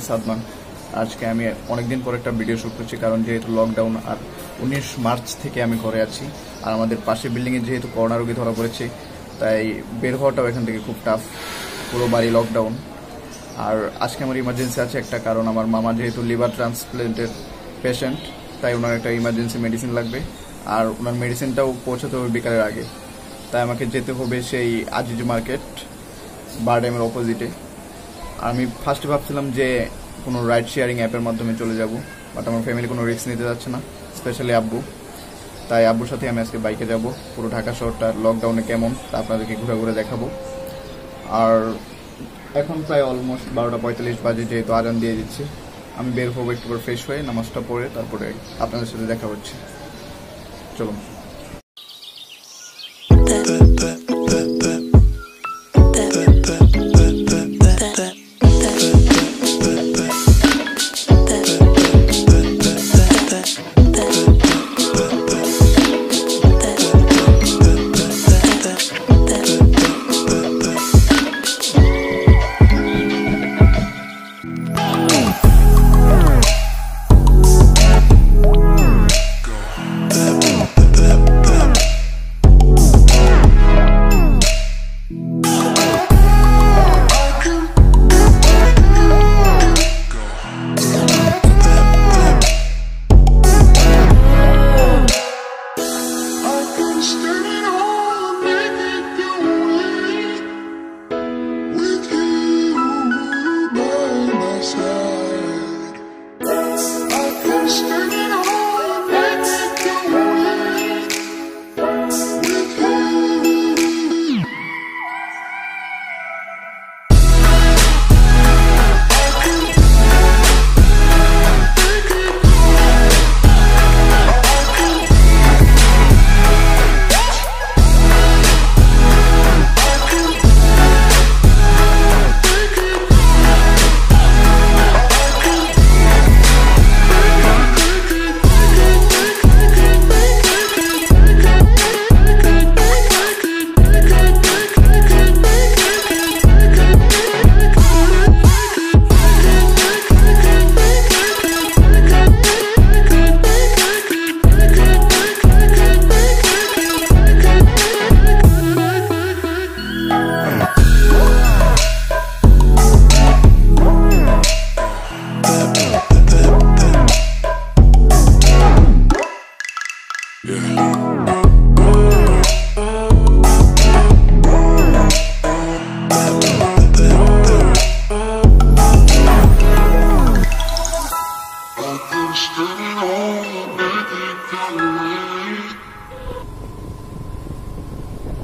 সাদমান। আজকে আমি অনেকদিন পর একটা ভিডিও শুট করছি, কারণ যেহেতু লকডাউন আর 19 মার্চ থেকে আমি ঘরে আছি, আর আমাদের পাশের বিল্ডিংয়ে যেহেতু করোনা রোগী ধরা পড়েছে, তাই বের হওয়াটাও এখান থেকে খুব টাফ, পুরো বাড়ি লকডাউন। আর আজকে আমার ইমার্জেন্সি আছে একটা, কারণ আমার মামা যেহেতু লিভার ট্রান্সপ্লান্টের পেশেন্ট, তাই ওনার একটা ইমার্জেন্সি মেডিসিন লাগবে, আর ওনার মেডিসিনটাও পৌঁছাতে হবে বিকালের আগে। তাই আমাকে যেতে হবে সেই আজিজ মার্কেট বারডেমের অপোজিটে। আমি ফার্স্টে ভাবছিলাম যে কোনো রাইড শেয়ারিং অ্যাপের মাধ্যমে চলে যাব, বাট আমার ফ্যামিলি কোনো রিস্ক নিতে যাচ্ছে না, স্পেশালি আব্বু। তাই আব্বুর সাথে আমি আজকে বাইকে যাব। পুরো ঢাকা শহরটা লকডাউনে কেমন তা আপনাদেরকে ঘুরে ঘুরে দেখাবো। আর এখন প্রায় অলমোস্ট 12:45 বাজে, যেহেতু আজান দিয়ে দিচ্ছে। আমি বের হবো একটু করে ফ্রেশ হয়ে, নামাজটা পড়ে তারপরে আপনাদের সাথে দেখা হচ্ছে। চলুন।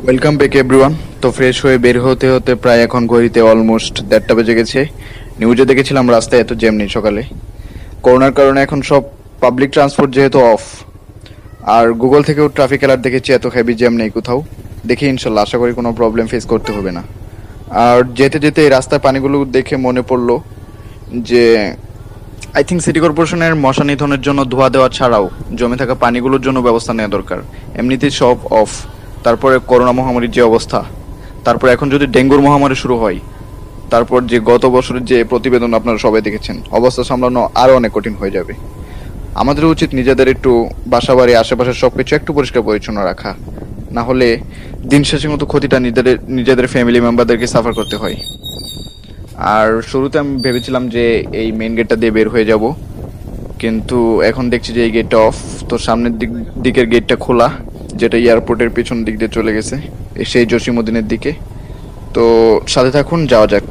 Welcome back everyone. তো ফ্রেশ হয়ে বের হতে হতে প্রায় এখন ঘড়িতে অলমোস্ট 1:30 বেজে গেছে। নিউজে দেখেছিলাম রাস্তায় এত জ্যাম নেই সকালে, করোনার কারণে এখন সব পাবলিক ট্রান্সপোর্ট যেহেতু অফ। আর গুগল থেকেও ট্রাফিক অ্যালার্ট দেখেছি, এত হেভি জ্যাম নেই কোথাও। দেখি ইনশাল্লাহ, আশা করি কোনো প্রবলেম ফেস করতে হবে না। আর যেতে যেতে এই রাস্তার পানিগুলো দেখে মনে পড়লো যে আই থিঙ্ক সিটি কর্পোরেশনের মশা নিধনের জন্য ধোয়া দেওয়া ছাড়াও জমে থাকা পানিগুলোর জন্য ব্যবস্থা নেওয়া দরকার। এমনিতেই সব অফ, তারপরে করোনা মহামারীর যে অবস্থা, তারপর এখন যদি ডেঙ্গুর মহামারী শুরু হয়, তারপর যে গত বছরের যে প্রতিবেদন আপনারা সবাই দেখেছেন, অবস্থা সামলানো আরও অনেক কঠিন হয়ে যাবে। আমাদের উচিত নিজেদের একটু বাসাবাড়ি আশেপাশের সবকিছু একটু পরিষ্কার পরিচ্ছন্ন রাখা, না হলে দিন শেষের মতো ক্ষতিটা নিজেদের ফ্যামিলি মেম্বারদেরকে সাফার করতে হয়। আর শুরুতে আমি ভেবেছিলাম যে এই মেইন গেটটা দিয়ে বের হয়ে যাব, কিন্তু এখন দেখছি যে এই গেটটা অফ। তো সামনের দিকের গেটটা খোলা, যেটা এয়ারপোর্টের পেছন দিক দিয়ে চলে গেছে সেই জসিমউদ্দিনের দিকে। তো সাথে থাকুন, যাওয়া যাক।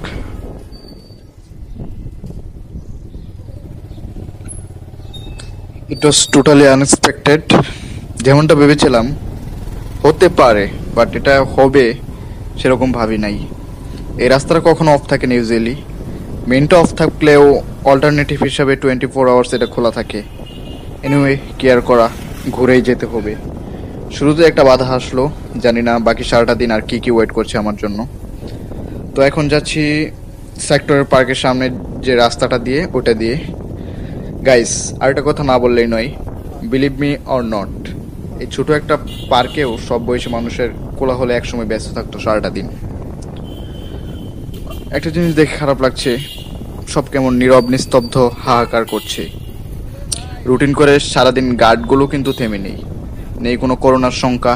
ইট ওয়াজ টোটালি আনএক্সপেক্টেড। যেমনটা ভেবেছিলাম হতে পারে, বাট এটা হবে সেরকম ভাবি নাই। এই রাস্তাটা কখনো অফ থাকে না ইউজুয়ালি, মেইনটা অফ থাকলেও অল্টারনেটিভ হিসাবে 24 আওয়ার্স এটা খোলা থাকে। এনিওয়ে, কেয়ার করা, ঘুরেই যেতে হবে। শুরুতে একটা বাধা আসলো, জানি না বাকি সারাটা দিন আর কি কি ওয়েট করছে আমার জন্য। তো এখন যাচ্ছি সেক্টরের পার্কের সামনে যে রাস্তাটা দিয়ে, ওটা দিয়ে। গাইস, আর একটা কথা না বললেই নয়, বিলিভ মি অর নট, এই ছোট একটা পার্কেও সব বয়সী মানুষের কোলাহলে একসময় ব্যস্ত থাকতো সারাটা দিন। একটা জিনিস দেখে খারাপ লাগছে, সব কেমন নীরব নিস্তব্ধ হাহাকার করছে। রুটিন করে সারাদিন গার্ডগুলো কিন্তু থেমে নেই। নেই কোনো করোনার শঙ্কা,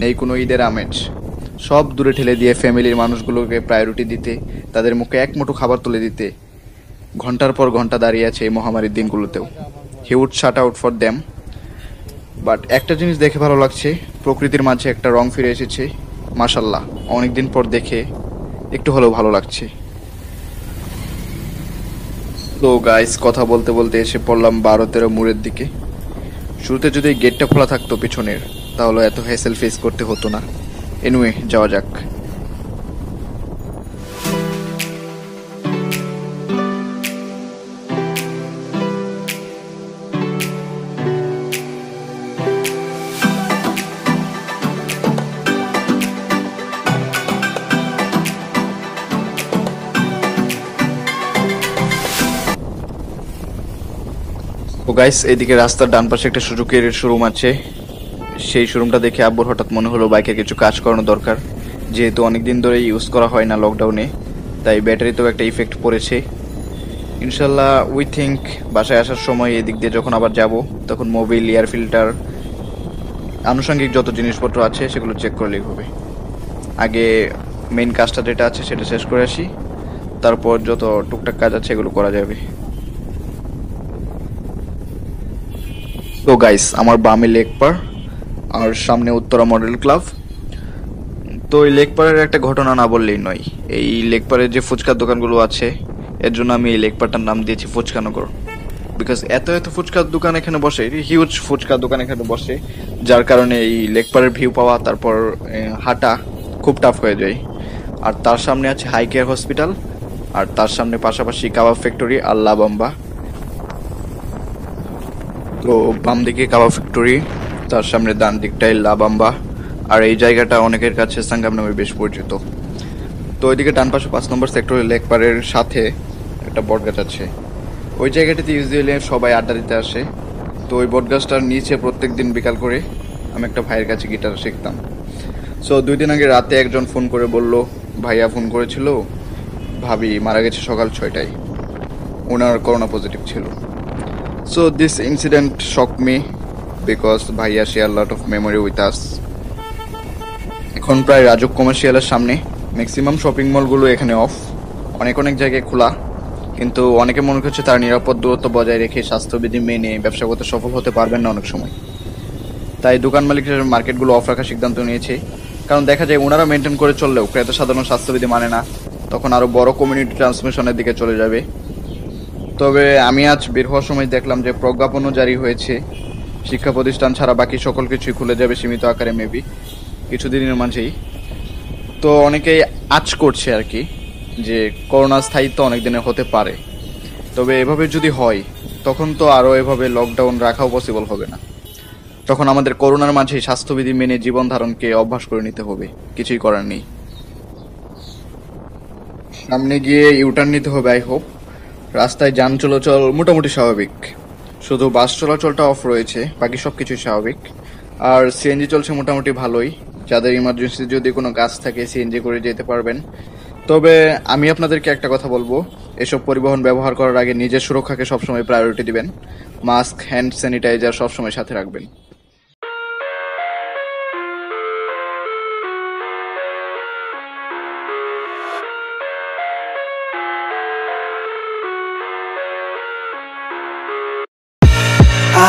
নেই কোনো ঈদের আমেজ। সব দূরে ঠেলে দিয়ে ফ্যামিলির মানুষগুলোকে প্রায়োরিটি দিতে, তাদের মুখে এক মুঠো খাবার তুলে দিতে ঘন্টার পর ঘন্টা দাঁড়িয়ে আছে এই মহামারীর দিনগুলোতেও। He would shut out for them. But একটা জিনিস দেখে ভালো লাগছে, প্রকৃতির মাঝে একটা রং ফিরে এসেছে। মাশাল্লাহ, অনেকদিন পর দেখে একটু হলেও ভালো লাগছে। তো গাইস, কথা বলতে বলতে এসে পড়লাম 12-13 মোড়ের দিকে। শুরুতে যদি গেটটা খোলা থাকতো পিছনের, তাহলে এত হ্যাসেল ফেস করতে হতো না। এনিওয়ে, যাওয়া যাক। তো গাইস, এইদিকে রাস্তার ডান পাশে একটা সুজুকির শোরুম আছে। সেই শোরুমটা দেখে আব্বুর হঠাৎ মনে হলো বাইকের কিছু কাজ করানো দরকার, যেহেতু অনেকদিন ধরে ইউজ করা হয় না লকডাউনে, তাই ব্যাটারিতেও একটা ইফেক্ট পড়েছে। ইনশাল্লাহ উই থিঙ্ক বাসায় আসার সময় এদিক দিয়ে যখন আবার যাব, তখন মোবিল, এয়ার ফিল্টার, আনুষঙ্গিক যত জিনিসপত্র আছে সেগুলো চেক করলেই হবে। আগে মেইন কাজটা যেটা আছে সেটা শেষ করে আসি, তারপর যত টুকটাক কাজ আছে এগুলো করা যাবে। তো গাইস, আমার বামে লেক পার আর সামনে উত্তরা মডেল ক্লাব। তো এই লেক পারের একটা ঘটনা না বললেই নয়। এই লেক পারের যে ফুচকার দোকানগুলো আছে, এর জন্য আমি এই লেক পারটার নাম দিয়েছি ফুচকানগর। বিকজ এত এত ফুচকার দোকান এখানে বসে, হিউজ ফুচকার দোকান এখানে বসে, যার কারণে এই লেক পারের ভিউ পাওয়া, তারপর হাঁটা খুব টাফ হয়ে যায়। আর তার সামনে আছে হাই কেয়ার হসপিটাল, আর তার সামনে পাশাপাশি কাবাব ফ্যাক্টরি আর লা বাম্বা। তো বাম দিকে কাবাব ফ্যাক্টরি, তার সামনে ডান দিকটাই লা বাম্বা। আর এই জায়গাটা অনেকের কাছে সাঙ্গাম নামে বেশ পরিচিত। তো ওইদিকে ডান পাশে 5 নম্বর সেক্টরে লেক পারের সাথে একটা বটগাছ আছে। ওই জায়গাটিতে ইউজুয়ালি সবাই আড্ডা দিতে আসে। তো ওই বটগাছটার নিচে প্রত্যেক দিন বিকাল করে আমি একটা ভাইয়ের কাছে গিটার শিখতাম। সো 2 দিন আগে রাতে একজন ফোন করে বলল, ভাইয়া ফোন করেছিল, ভাবি মারা গেছে সকাল 6টায়, ওনার করোনা পজিটিভ ছিল। So this incident shocked me because ভাইয়া share a lot of memory with us. এখন প্রায় রাজুক কমার্শিয়ালের সামনে ম্যাক্সিমাম শপিং মলগুলো এখানে অফ, অনেক অনেক জায়গায় খোলা, কিন্তু অনেকে মনে করছে তার নিরাপদ দূরত্ব বজায় রেখে স্বাস্থ্যবিধি মেনে ব্যবসা করতে সফল হতে পারবেন না অনেক সময়। তাই দোকান মালিকের মার্কেটগুলো অফ রাখার সিদ্ধান্ত নিয়েছে, কারণ দেখা যায় ওনারা মেনটেন করে চললেও ক্রেতা সাধারণ স্বাস্থ্যবিধি মানে না, তখন আরও বড় কমিউনিটি ট্রান্সমিশনের দিকে চলে যাবে। তবে আমি আজ বের হওয়ার সময় দেখলাম যে প্রজ্ঞাপনও জারি হয়েছে, শিক্ষা প্রতিষ্ঠান ছাড়া বাকি সকল কিছুই খুলে যাবে সীমিত আকারে, মেবি কিছুদিনের মাঝেই। তো অনেকেই আজ করছে আর কি যে করোনার স্থায়িত্ব অনেক দিনের হতে পারে। তবে এভাবে যদি হয়, তখন তো আরও এভাবে লকডাউন রাখাও পসিবল হবে না। তখন আমাদের করোনার মাঝে স্বাস্থ্যবিধি মেনে জীবন ধারণকে অভ্যাস করে নিতে হবে, কিছুই করার নেই। সামনে গিয়ে ইউটার্ন নিতে হবে আই হোপ। রাস্তায় যান চলাচল মোটামুটি স্বাভাবিক, শুধু বাস চলাচলটা অফ রয়েছে, বাকি সব কিছুই স্বাভাবিক। আর সিএনজি চলছে মোটামুটি ভালোই, যাদের ইমার্জেন্সি যদি কোনো কাজ থাকে সিএনজি করে যেতে পারবেন। তবে আমি আপনাদেরকে একটা কথা বলবো, এসব পরিবহন ব্যবহার করার আগে নিজের সুরক্ষাকে সবসময় প্রায়োরিটি দিবেন। মাস্ক, হ্যান্ড স্যানিটাইজার সবসময় সাথে রাখবেন।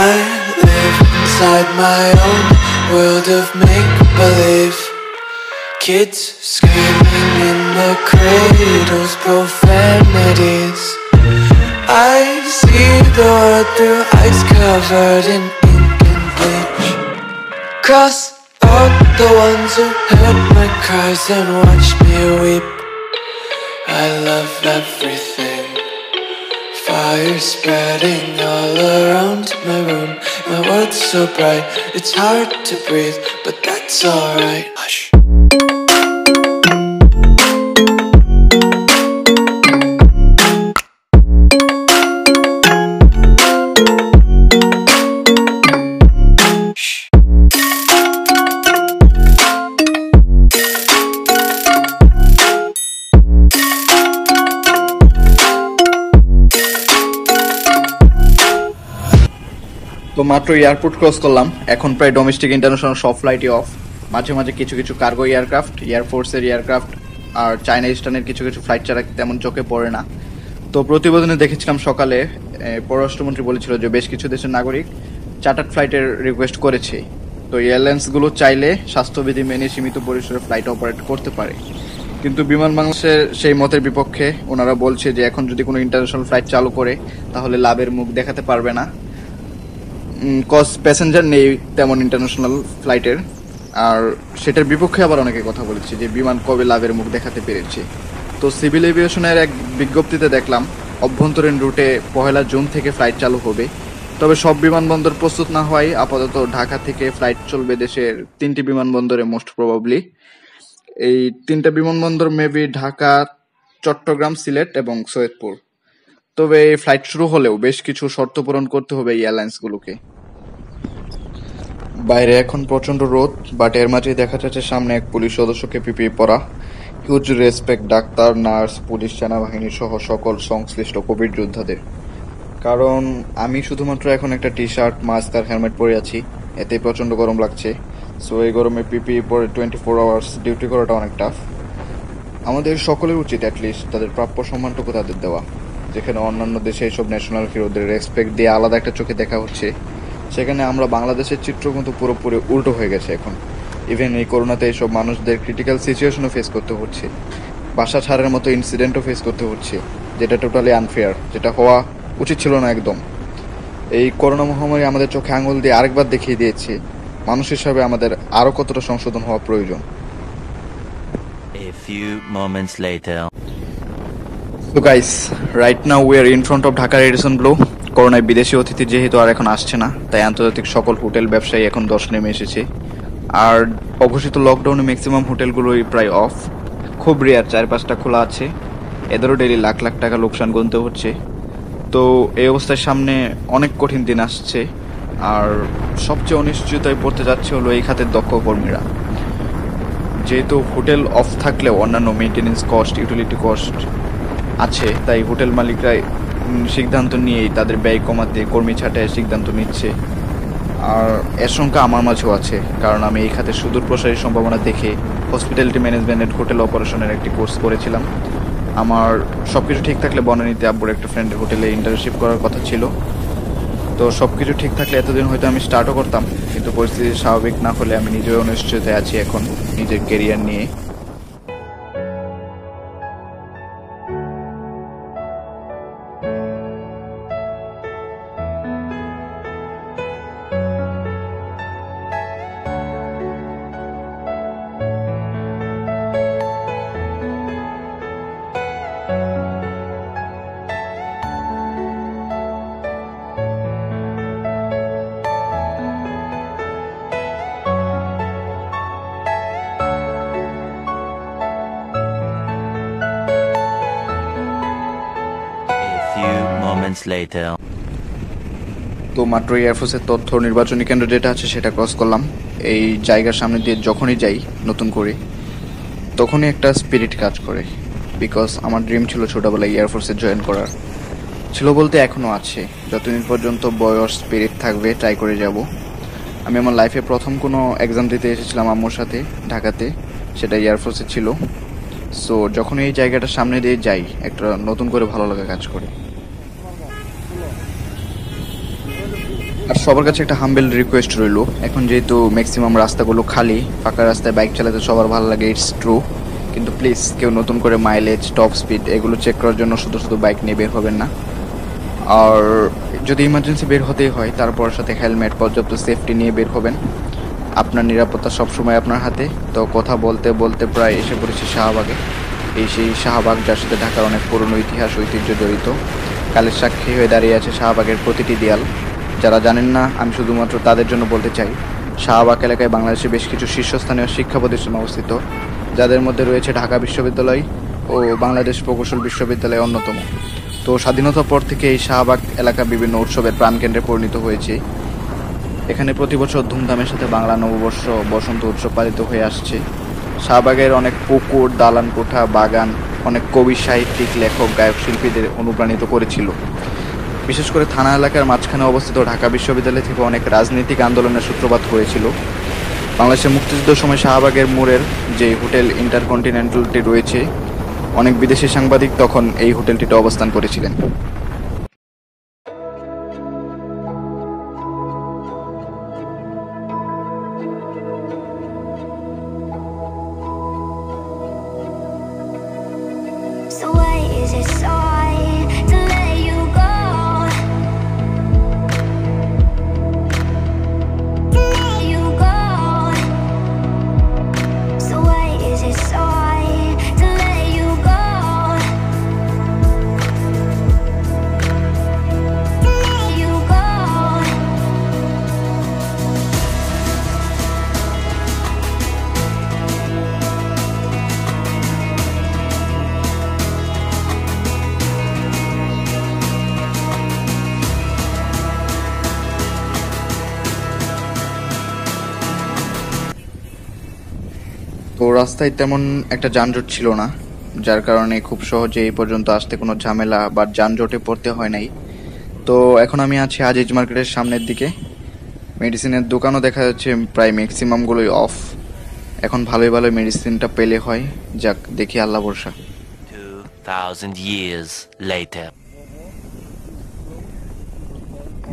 I live inside my own world of make-believe. Kids screaming in the cradles, profanities. I see the world through ice covered in ink and bleach. Cross out the ones who heard my cries and watched me weep. I love everything. Fire spreading all around my room. My world's so bright, it's hard to breathe, but that's alright. Hush. তো মাত্র airport cross করলাম, এখন প্রায় domestic international সব ফ্লাইটই of. মাঝে মাঝে কিছু কিছু কার্গো এয়ারক্রাফট, এয়ারফোর্সের এয়ারক্রাফট আর চায়না ইস্টার্নের কিছু কিছু ফ্লাইট ছাড়া তেমন চোখে পড়ে না। তো প্রতিবেদনে দেখেছিলাম সকালে পররাষ্ট্রমন্ত্রী বলেছিল যে বেশ কিছু দেশের নাগরিক চার্টার্ড ফ্লাইটের রিকোয়েস্ট করেছে। তো এয়ারলাইন্সগুলো চাইলে স্বাস্থ্যবিধি মেনে সীমিত পরিসরে ফ্লাইট অপারেট করতে পারে, কিন্তু বিমান বাংলাদেশের সেই মতের বিপক্ষে। ওনারা বলছে যে এখন যদি কোনো ইন্টারন্যাশনাল ফ্লাইট চালু করে তাহলে লাভের মুখ দেখাতে পারবে না, কজ প্যাসেঞ্জার নেই তেমন ইন্টারন্যাশনাল ফ্লাইটের। আর সেটার বিপক্ষে আবার অনেকে কথা বলেছে যে বিমান কবে লাভের মুখ দেখাতে পেরেছে। তো সিভিল এভিয়েশনের এক বিজ্ঞপ্তিতে দেখলাম অভ্যন্তরীণ রুটে 1 জুন থেকে ফ্লাইট চালু হবে, তবে সব বিমানবন্দর প্রস্তুত না হওয়ায় আপাতত ঢাকা থেকে ফ্লাইট চলবে দেশের 3টি বিমানবন্দরে মোস্ট প্রবাবলি। এই 3টা বিমানবন্দর মেবি ঢাকা, চট্টগ্রাম, সিলেট এবং সৈয়দপুর। তবে এই ফ্লাইট শুরু হলেও বেশ কিছু শর্ত পূরণ করতে হবে এই এয়ারলাইন্সগুলোকে। বাইরে এখন প্রচন্ড রোদ, বাট এর মাঝেই দেখা যাচ্ছে সামনে এক পুলিশ সদস্যকে পিপিই পরা। Huge respect doctor, nurse, police, সেনাবাহিনী সহ সকল সংশ্লিষ্ট কোভিড যোদ্ধাদের। কারণ আমি শুধুমাত্র এখন একটা টি শার্ট, মাস্ক আর হেলমেট পরে আছি, এতে প্রচন্ড গরম লাগছে। সো এই গরমে পিপিই পরে 24 আওয়ার্স ডিউটি করাটা অনেক টাফ। আমাদের সকলের উচিত অ্যাটলিস্ট তাদের প্রাপ্য সম্মানটুকু তাদের দেওয়া। যেখানে অন্যান্য দেশে এইসব ন্যাশনাল হিরোদের রেসপেক্ট দিয়ে আলাদা একটা চোখে দেখা হচ্ছে, সেখানে আমরা বাংলাদেশের চিত্র কিন্তু পুরোপুরি উল্টো হয়ে গেছে এখন। ইভেন এই করোনাতে এইসব মানুষদের ক্রিটিক্যাল সিচুয়েশনও ফেস করতে হচ্ছে, বাসা ছাড়ার মতো ইনসিডেন্টও ফেস করতে হচ্ছে, যেটা টোটালি আনফেয়ার, যেটা হওয়া উচিত ছিল না একদম। এই করোনা মহামারী আমাদের চোখে আঙুল দিয়ে আরেকবার দেখিয়ে দিয়েছে মানুষ হিসাবে আমাদের আরও কতটা সংশোধন হওয়া প্রয়োজন। A few moments later. So guys, right now we are in front of Dhaka Radisson Blu. করোনায় বিদেশি অতিথি যেহেতু আর এখন আসছে না, তাই আন্তর্জাতিক সকল হোটেল ব্যবসায়ী এখন দশ নেমে এসেছে। আর অঘোষিত লকডাউনে ম্যাক্সিমাম হোটেলগুলোই প্রায় অফ। খুব রেয়ার 4-5টা খোলা আছে, এদেরও ডেইলি লাখ লাখ টাকা লোকসান গুনতে হচ্ছে। তো এই অবস্থায় সামনে অনেক কঠিন দিন আসছে, আর সবচেয়ে অনিশ্চয়তায় পড়তে যাচ্ছে হলো এই খাতের দক্ষ কর্মীরা। যেহেতু হোটেল অফ থাকলেও অন্যান্য মেইনটেনেন্স কস্ট, ইউটিলিটি কস্ট আছে, তাই হোটেল মালিকরাই সিদ্ধান্ত নিয়েই তাদের ব্যয় কমাতে কর্মী ছাঁটাইয়ের সিদ্ধান্ত নিচ্ছে। আর এর সংখ্যা আমার মাঝেও আছে, কারণ আমি এই খাতে সুদূর প্রসারী সম্ভাবনা দেখে হসপিটালিটি ম্যানেজমেন্ট অ্যান্ড হোটেল অপারেশনের একটি কোর্স করেছিলাম। আমার সব কিছু ঠিক থাকলে বনানীতে আব্বুর একটা ফ্রেন্ডের হোটেলে ইন্টার্নশিপ করার কথা ছিল। তো সব কিছু ঠিক থাকলে এতদিন হয়তো আমি স্টার্টও করতাম, কিন্তু পরিস্থিতি স্বাভাবিক না হলে আমি নিজেও অনিশ্চয়তায় আছি এখন নিজের কেরিয়ার নিয়ে। A few moments later. তো মাত্র এয়ারফোর্সের তথ্য নির্বাচনী কেন্দ্র যেটা আছে সেটা ক্রস করলাম। এই জায়গার সামনে দিয়ে যখনই যাই নতুন করে, তখনই একটা স্পিরিট কাজ করে। বিকজ আমার ড্রিম ছিল ছোটোবেলায় এয়ারফোর্সে জয়েন করার, ছিল বলতে এখনও আছে। যতদিন পর্যন্ত বয়স, স্পিরিট থাকবে ট্রাই করে যাব। আমি আমার লাইফে প্রথম কোনো এক্সাম দিতে এসেছিলাম আম্মুর সাথে ঢাকাতে, সেটা এয়ারফোর্সে ছিল। সো যখন এই জায়গাটার সামনে দিয়ে যাই একটা নতুন করে ভালো লাগা কাজ করে। আর সবার কাছে একটা হাম্বেল রিকোয়েস্ট রইল, এখন যেহেতু ম্যাক্সিমাম রাস্তাগুলো খালি, ফাঁকা রাস্তায় বাইক চালাতে সবার ভালো লাগে, ইটস ট্রু। কিন্তু প্লিজ কেউ নতুন করে মাইলেজ, টপ স্পিড এগুলো চেক করার জন্য শুধু শুধু বাইক নিয়ে বের হবেন না। আর যদি ইমার্জেন্সি বের হতেই হয়, তারপর সাথে হেলমেট, পর্যাপ্ত সেফটি নিয়ে বের হবেন। আপনার নিরাপত্তা সবসময় আপনার হাতে। তো কথা বলতে বলতে প্রায় এসে পড়েছি শাহবাগে। এই সেই শাহবাগ যার সাথে ঢাকার অনেক পুরনো ইতিহাস, ঐতিহ্য জড়িত। কালের সাক্ষী হয়ে দাঁড়িয়ে আছে শাহবাগের প্রতিটি দেয়াল। যারা জানেন না, আমি শুধুমাত্র তাদের জন্য বলতে চাই, শাহবাগ এলাকায় বাংলাদেশে বেশ কিছু শীর্ষস্থানীয় শিক্ষা প্রতিষ্ঠান অবস্থিত, যাদের মধ্যে রয়েছে ঢাকা বিশ্ববিদ্যালয় ও বাংলাদেশ প্রকৌশল বিশ্ববিদ্যালয় অন্যতম। তো স্বাধীনতার পর থেকে এই শাহবাগ এলাকা বিভিন্ন উৎসবের প্রাণকেন্দ্রে পরিণত হয়েছে। এখানে প্রতি বছর ধুমধামের সাথে বাংলা নববর্ষ, বসন্ত উৎসব পালিত হয়ে আসছে। শাহবাগের অনেক পুকুর, দালান কোঠা, বাগান অনেক কবি, সাহিত্যিক, লেখক, গায়ক, শিল্পীদের অনুপ্রাণিত করেছিল। বিশেষ করে থানা এলাকার মাঝখানে অবস্থিত ঢাকা বিশ্ববিদ্যালয় থেকে অনেক রাজনৈতিক আন্দোলনের সূত্রপাত হয়েছিল। বাংলাদেশের মুক্তিযুদ্ধের সময় শাহবাগের মোড়ের যে হোটেল ইন্টারকন্টিনেন্টালটি রয়েছে, অনেক বিদেশি সাংবাদিক তখন এই হোটেলটিতে অবস্থান করেছিলেন। So why is it so hard to let you go? To let you go. So why is it so hard to let you go? To let you go. তো রাস্তায় তেমন একটা যানজট ছিল না, যার কারণে খুব সহজে এই পর্যন্ত আসতে কোনো ঝামেলা বা যানজটে পড়তে হয় নাই। তো এখন আমি আছি আজিজ মার্কেটের সামনের দিকে। মেডিসিনের দোকানও দেখা যাচ্ছে প্রায় ম্যাক্সিমামগুলোই অফ। এখন ভালোই ভালোই মেডিসিনটা পেলে হয়, যাক দেখি আল্লাহ ভরসা। 2000 years later.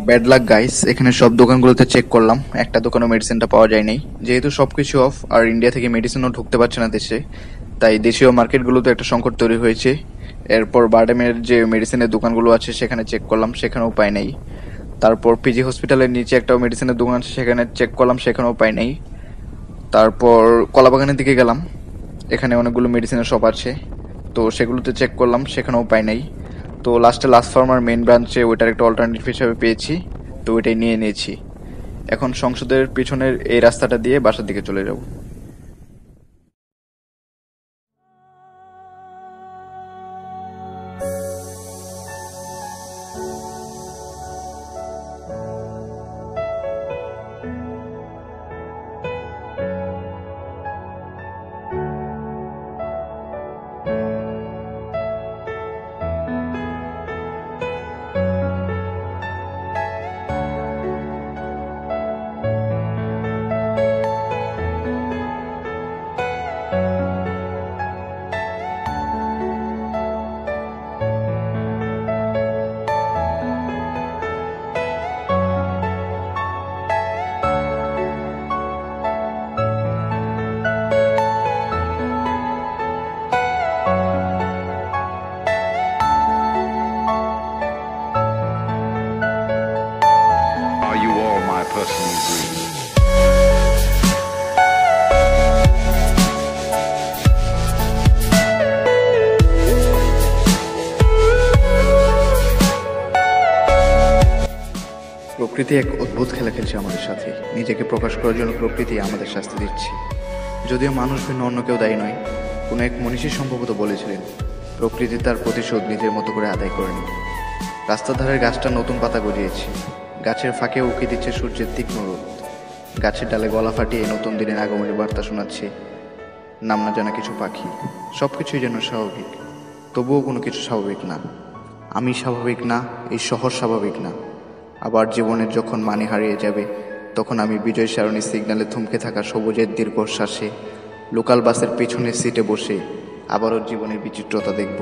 Bad luck guys, এখানে সব দোকানগুলোতে চেক করলাম, একটা দোকানও মেডিসিনটা পাওয়া যায় নাই। যেহেতু সবকিছু অফ আর ইন্ডিয়া থেকে মেডিসিনও ঢুকতে পারছে না দেশে, তাই দেশীয় মার্কেটগুলোতে একটা সংকট তৈরি হয়েছে। এরপর বারডেমের যে মেডিসিনের দোকানগুলো আছে সেখানে চেক করলাম, সেখানেও পাই নাই। তারপর পিজি হসপিটালের নিচে একটা মেডিসিনের দোকান আছে, সেখানে চেক করলাম, সেখানেও পাই নাই। তারপর কলাবাগানের দিকে গেলাম, এখানে অনেকগুলো মেডিসিনের শপ আছে, তো সেগুলোতে চেক করলাম, সেখানেও পাই নাই। তো লাস্টে লাস্ট ফার্মার মেইন ব্রাঞ্চে ওইটার একটা অল্টারনেটিভ হিসাবে পেয়েছি, তো ওইটাই নিয়ে নিয়েছি। এখন সংসদের পিছনের এই রাস্তাটা দিয়ে বাসার দিকে চলে যাব। Are you all my personal dreams? প্রকৃতি এক অদ্ভুত খেলা খেলছে আমাদের সাথে। নিজেকে প্রকাশ করার জন্য প্রকৃতি আমাদের শাস্তি দিচ্ছে। যদিও মানুষ ভিন্ন অন্য কেউ দায়ী নয়। কোনো এক মনীষী সম্ভবত বলেছিলেন, প্রকৃতি তার প্রতিশোধ নিজের মতো করে আদায় করেনি। রাস্তার ধারের গাছটা নতুন পাতা গজিয়েছে, গাছের ফাঁকে উকি দিচ্ছে সূর্যের তীক্ষ্ণ রোদ। গাছের ডালে গলা ফাটিয়ে নতুন দিনের আগমনের বার্তা শোনাচ্ছে নাম না জানা কিছু পাখি। সব কিছুই যেন স্বাভাবিক, তবুও কোনো কিছু স্বাভাবিক না। আমি স্বাভাবিক না, এই শহর স্বাভাবিক না। আবার জীবনের যখন মানে হারিয়ে যাবে, তখন আমি বিজয় সারণী সিগন্যালে থমকে থাকা সবুজের দীর্ঘশ্বাসে লোকাল বাসের পিছনের সিটে বসে আবারও জীবনের বিচিত্রতা দেখব।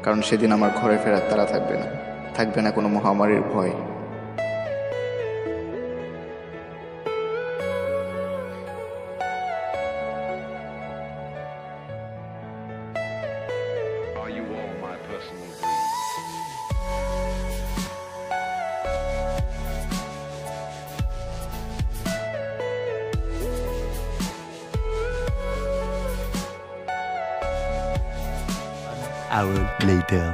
কারণ সেদিন আমার ঘরে ফেরার তারা থাকবে না, থাকবে না কোনো মহামারীর ভয়। Are you all my personal dreams? Hour later.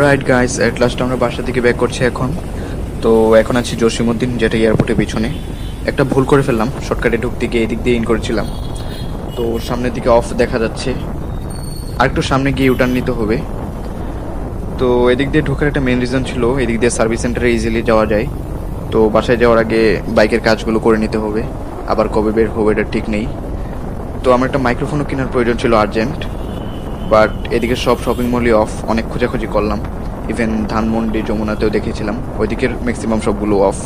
Right guys, at last আমরা বাসা থেকে ব্যাক করছি এখন। তো এখন আছি জসিমউদ্দিন, যেটা এয়ারপোর্টের পিছনে। একটা ভুল করে ফেললাম, শর্টকাটে ঢুকতে গিয়ে এদিক দিয়ে ইন করেছিলাম। তো সামনের দিকে অফ দেখা যাচ্ছে, আর একটু সামনে গিয়ে ইউটার্ন নিতে হবে। তো এদিক দিয়ে ঢোকার একটা মেন রিজন ছিল, এদিক দিয়ে সার্ভিস সেন্টারে ইজিলি যাওয়া যায়। তো বাসায় যাওয়ার আগে বাইকের কাজগুলো করে নিতে হবে, আবার কবে বের হবে এটা ঠিক নেই। তো আমার একটা মাইক্রোফোনও কেনার প্রয়োজন ছিল আর্জেন্ট, বাট এদিকে সব শপিং মলই অফ। অনেক খোঁজাখুঁজি করলাম, ইভেন ধানমন্ডি যমুনাতেও দেখেছিলাম, ওইদিকের ম্যাক্সিমাম সবগুলো অফ।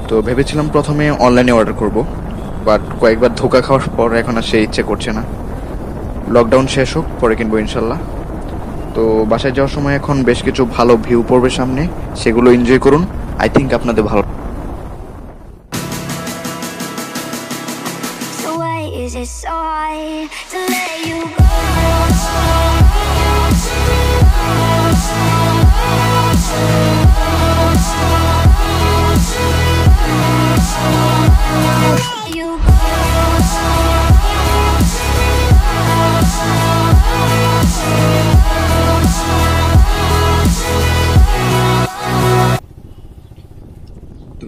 তো ভেবেছিলাম প্রথমে অনলাইনে অর্ডার করব, বাট কয়েকবার ধোকা খাওয়ার পর এখন আর সেই ইচ্ছে করছে না। লকডাউন শেষ হোক, পরে কিনবো ইনশাল্লাহ। তো বাসায় যাওয়ার সময় এখন বেশ কিছু ভালো ভিউ পড়বে সামনে, সেগুলো এনজয় করুন। আই থিঙ্ক আপনাদের ভালো। So why is it so hard to let you go? Let you go.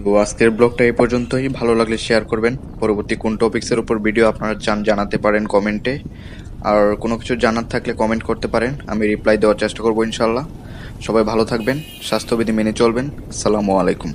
তো আজকের ব্লগটা এই পর্যন্তই। ভালো লাগলে শেয়ার করবেন। পরবর্তী কোন টপিক্সের উপর ভিডিও আপনারা জানাতে পারেন কমেন্টে। আর কোনো কিছু জানার থাকলে কমেন্ট করতে পারেন, আমি রিপ্লাই দেওয়ার চেষ্টা করবো ইনশাল্লাহ। সবাই ভালো থাকবেন, স্বাস্থ্যবিধি মেনে চলবেন। আসসালামু আলাইকুম।